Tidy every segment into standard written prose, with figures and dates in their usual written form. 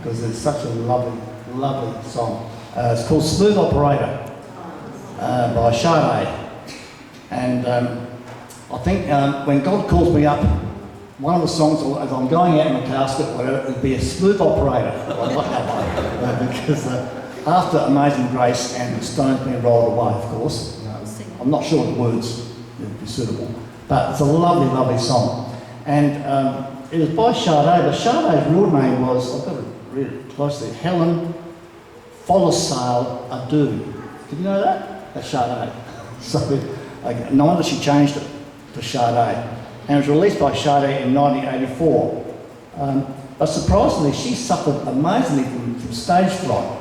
because it's such a lovely, lovely song. It's called Smooth Operator by Sade. And I think when God calls me up, one of the songs, as I'm going out in the casket, whatever, it would be a Smooth Operator. I like that one because after Amazing Grace and the stones being rolled away, of course, I'm not sure the words would be suitable, but it's a lovely, lovely song. And it was by Sade, but Sade's real name was, I've got to read it closely, Helen Follisale Adu. Did you know that? That's Sade. So no wonder she changed it to Sade. And it was released by Sade in 1984. But surprisingly, she suffered amazingly from stage fright.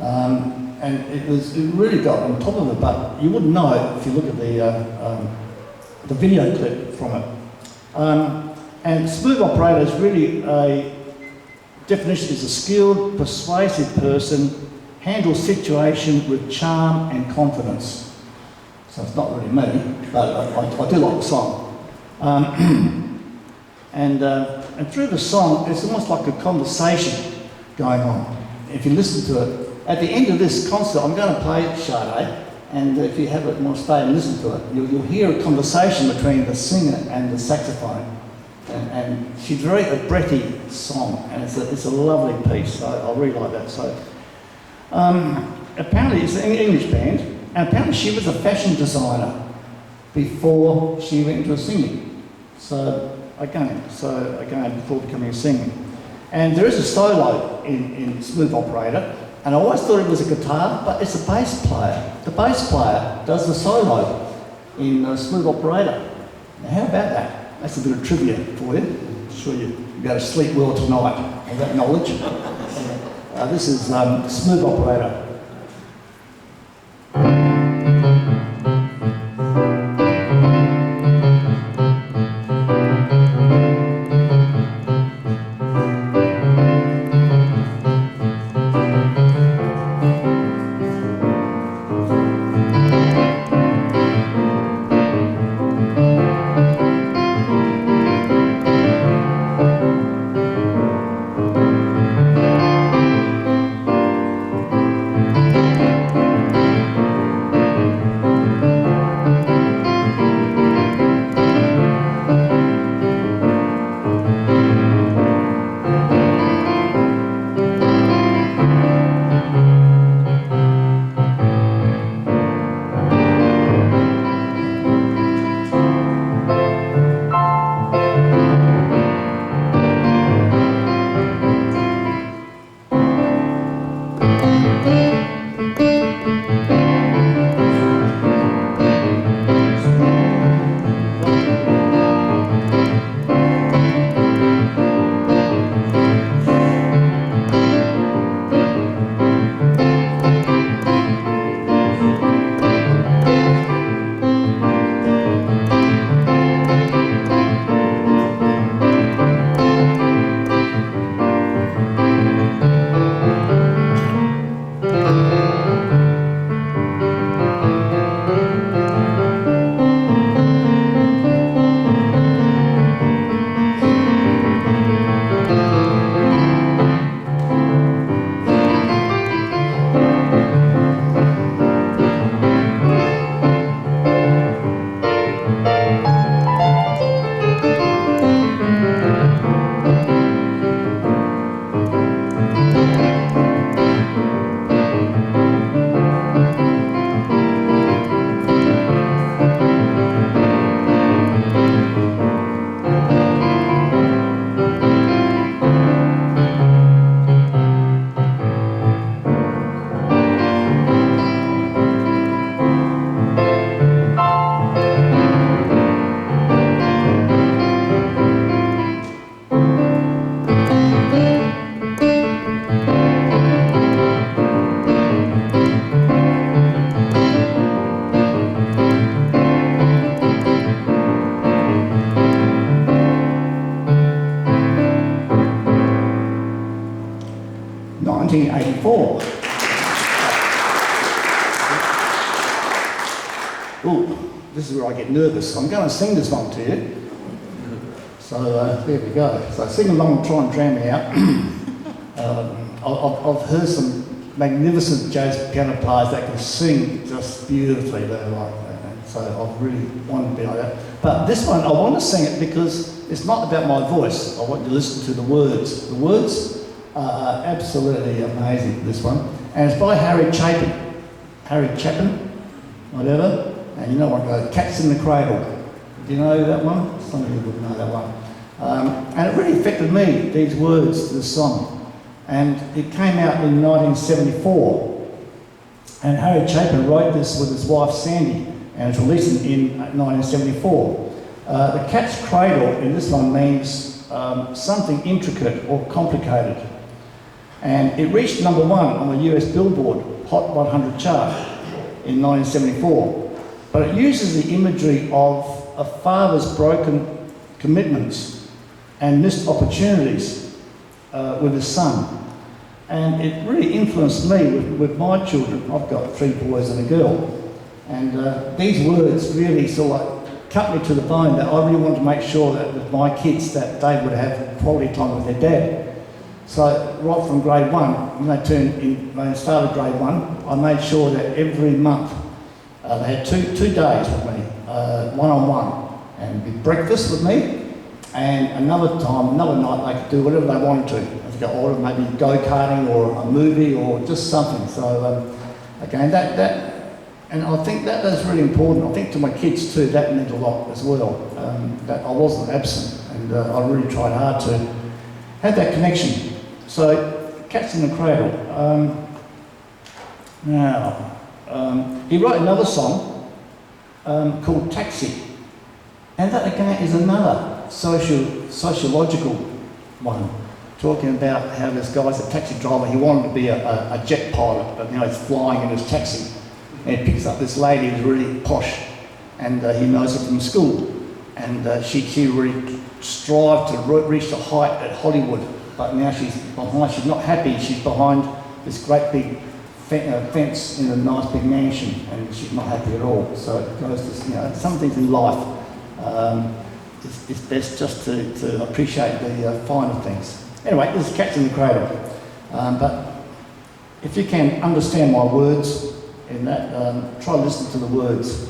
And it really got on top of it, but you wouldn't know it if you look at the video clip from it. And Smooth Operator is really a definition is a skilled, persuasive person, handles situation with charm and confidence. So it's not really me, but I do like the song. And through the song, it's almost like a conversation going on. If you listen to it, at the end of this concert, I'm going to play Sade, and if you have it, want to stay and listen to it, you'll hear a conversation between the singer and the saxophone. And she's very a breathy song, and it's a lovely piece. So I really like that. So apparently it's an English band, and apparently she was a fashion designer before she went into singing. So again, before becoming a singer. And there is a solo in Smooth Operator, and I always thought it was a guitar, but it's a bass player. The bass player does the solo in Smooth Operator. Now how about that? That's a bit of trivia for you. I'm sure you go to sleep well tonight with that knowledge. This is Smooth Operator. Ooh, this is where I get nervous. I'm going to sing this one to you. So there we go. So sing along and try and drown me out. I've heard some magnificent jazz piano players that can sing just beautifully. They're like that. And so I really want to be like that. But this one, I want to sing it because it's not about my voice. I want you to listen to the words. The words are absolutely amazing, this one. And it's by Harry Chapin, whatever. And you know what goes, Cats in the Cradle. Do you know that one? Some of you would know that one. And it really affected me, these words to the song. And it came out in 1974. And Harry Chapin wrote this with his wife Sandy, and it's released in 1974. The cat's cradle in this one means something intricate or complicated. And it reached #1 on the US Billboard Hot 100 chart in 1974. But it uses the imagery of a father's broken commitments and missed opportunities with his son. And it really influenced me with my children. I've got 3 boys and a girl. And these words really sort of like cut me to the bone, that I really wanted to make sure that with my kids that they would have quality time with their dad. So right from grade 1, when they started grade 1, I made sure that every month they had two days with me, one-on-one, and it'd be breakfast with me, and another night they could do whatever they wanted to. They could go order maybe go-karting or a movie or just something. So again, and I think that is really important. I think to my kids too, that meant a lot as well, that I wasn't absent, and I really tried hard to have that connection. So, Cats in the Cradle. He wrote another song called Taxi, and that again is another sociological one, talking about how this guy's a taxi driver. He wanted to be a jet pilot, but now he's flying in his taxi, and he picks up this lady who's really posh, and he knows her from school, and she really strived to reach the height at Hollywood, but now she's not happy. She's behind this great big fence in a nice big mansion, and she's not happy at all. So it goes to, some things in life, it's best just to appreciate the finer things. Anyway, this is Cats in the Cradle. But if you can understand my words in that, try to listen to the words.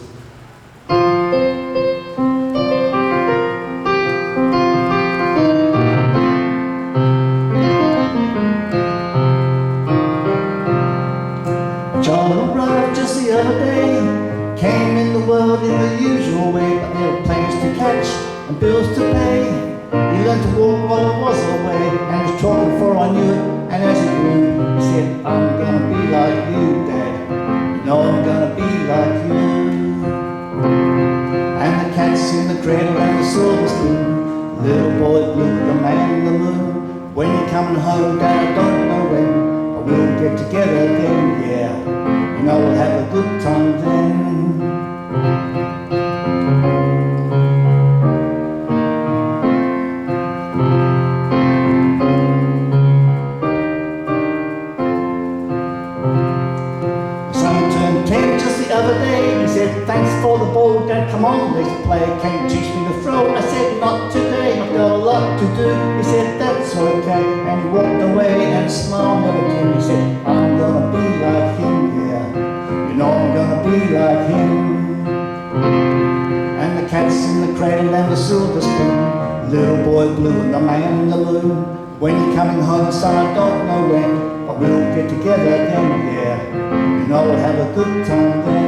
The other day came in the world in the usual way, but there were planes to catch and bills to pay. He learned to walk while I was away, and was talking before I knew it. And as he grew, he said, "I'm gonna be like you, Dad. You know I'm gonna be like you." And the cat's in the cradle and the silver spoon, little boy blue, the man in the moon. When you're coming home, Dad, I don't know when, but we'll get together again, yeah. And I will have a good time then. Son turned 10 just the other day. He said, "Thanks for the ball, Dad, come on, let's play. Can you teach me to throw?" I said, "Not today, I've got a lot to do." He said, "That's okay," and he walked away and smiled never again. He said, "I'm gonna be like him, yeah. You know I'm gonna be like him." And the cat's in the cradle and the silver spoon, little boy blue and the man in the moon. When you're coming home, son, I don't know when, but we'll get together again, yeah. You know we'll have a good time then.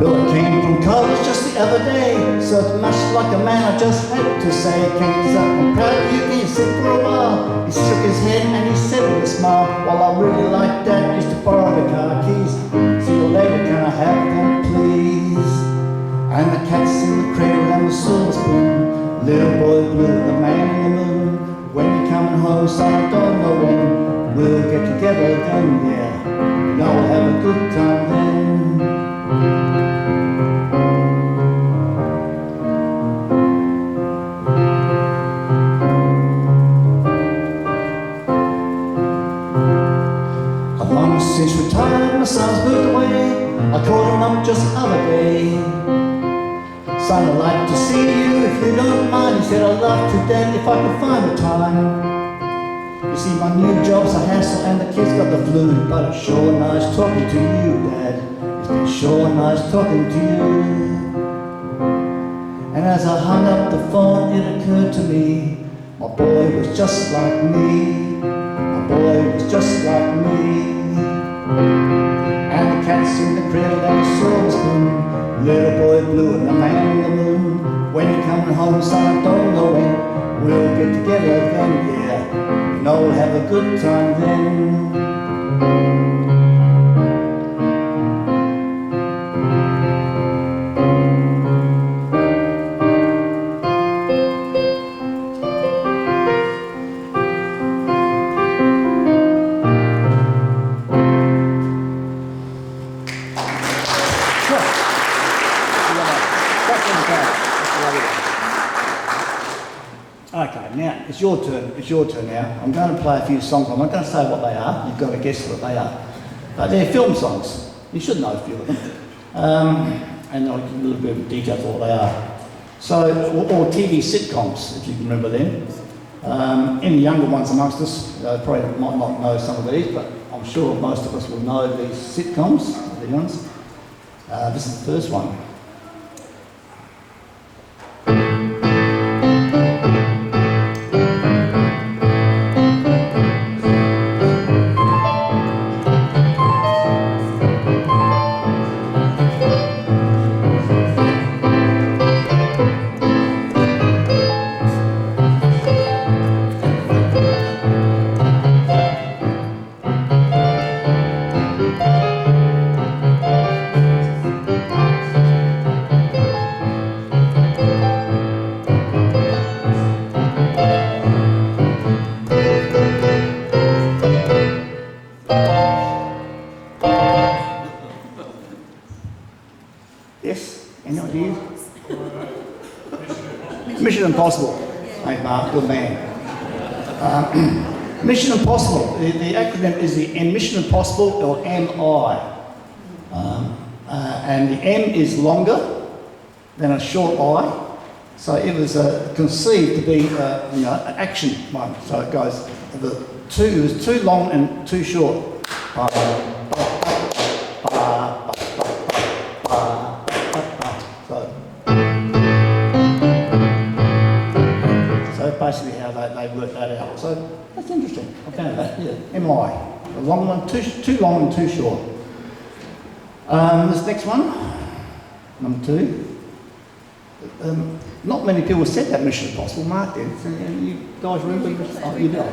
Well, I came from college just the other day, so much like a man I just had to say, "Can you say I'm proud of you?" He said for a while. He shook his head and he said with a smile, "Well, I really like that, used to borrow the car keys. See you later, can I have them please?" And the cat's in the cradle and the silver spoon, little boy blue, the man in the moon. When you're coming home, son, I don't know when, we'll get together then, yeah. You know we'll have a good time then. Since retired, my son's moved away. I called him up just the other day. Son, I'd like to see you if you don't mind. He said, I'd love to, Dad, if I could find the time. You see, my new job's a hassle and the kids got the flu, but it's sure nice talking to you, Dad. It's been sure nice talking to you. And as I hung up the phone, it occurred to me, my boy was just like me. My boy was just like me. And the cat's in the cradle and the silver spoon, little boy blue and the man in the moon. When you're coming home, son, I don't know when we'll get together then, yeah. You know we'll have a good time then. Okay, now it's your turn. It's your turn now. I'm going to play a few songs. I'm not going to say what they are. You've got to guess what they are. But they're film songs. You should know a few of them. And I'll give you a little bit of detail for what they are. So, or TV sitcoms, if you can remember them. Any younger ones amongst us probably might not know some of these, but I'm sure most of us will know these sitcoms, the ones. This is the first one. Yes? Any ideas? Mission Impossible. Hey, Mark, good man. Mission Impossible. The acronym is the Mission Impossible, or MI. And the M is longer than a short I. So it was conceived to be an action one. So it goes, it was too long and too short. So basically how they work that out. So that's interesting. I found that, yeah. MI. A long one, too long and too short. This next one, number 2. Not many people said that Mission Impossible. Mark did. You guys remember? Oh, you know.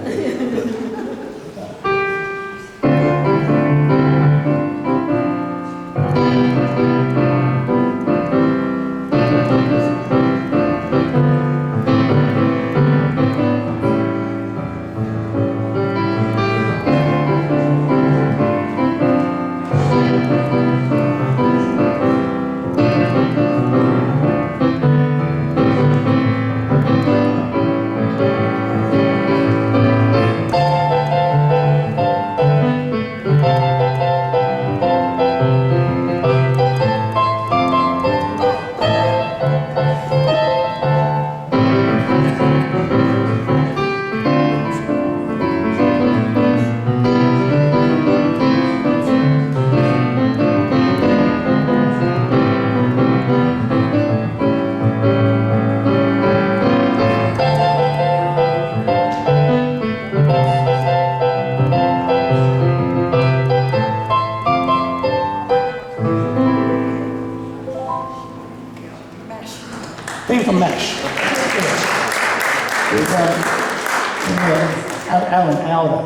Thing from MASH.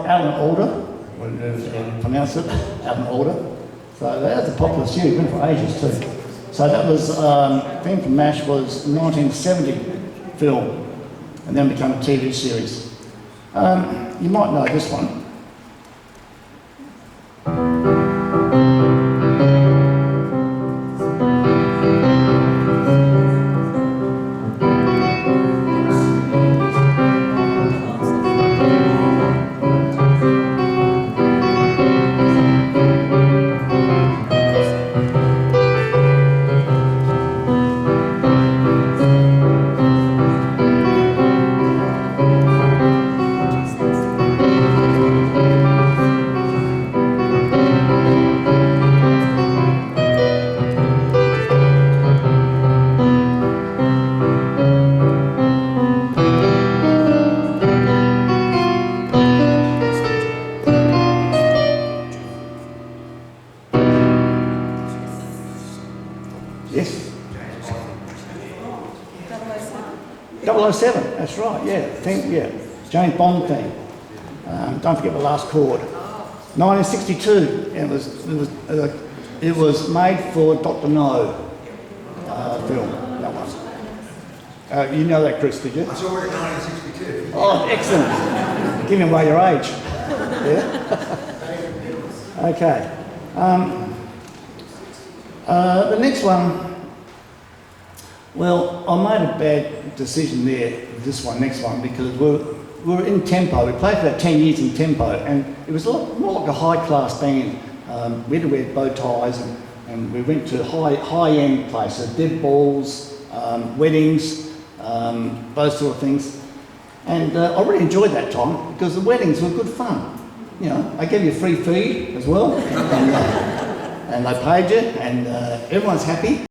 Alan Alda, pronounce it, Alan Alda. So that's a popular series, been for ages too. So that was, Thing from MASH was 1970 film, and then became a TV series. You might know this one. Yes. 007. 007, that's right, yeah. James Bond theme. Don't forget the last chord. 1962, it was made for Dr. No film, that one. You know that, Chris, did you? I saw it in 1962. Oh, excellent. Giving away your age. Yeah. Okay. The next one. Well, I made a bad decision there, next one, because we were in tempo. We played for about 10 years in tempo, and it was more like a high-class band. We had to wear bow ties, and we went to high-end places, dead balls, weddings, those sort of things. And I really enjoyed that time because the weddings were good fun. You know, they gave you free feed as well, and they paid you, and everyone's happy.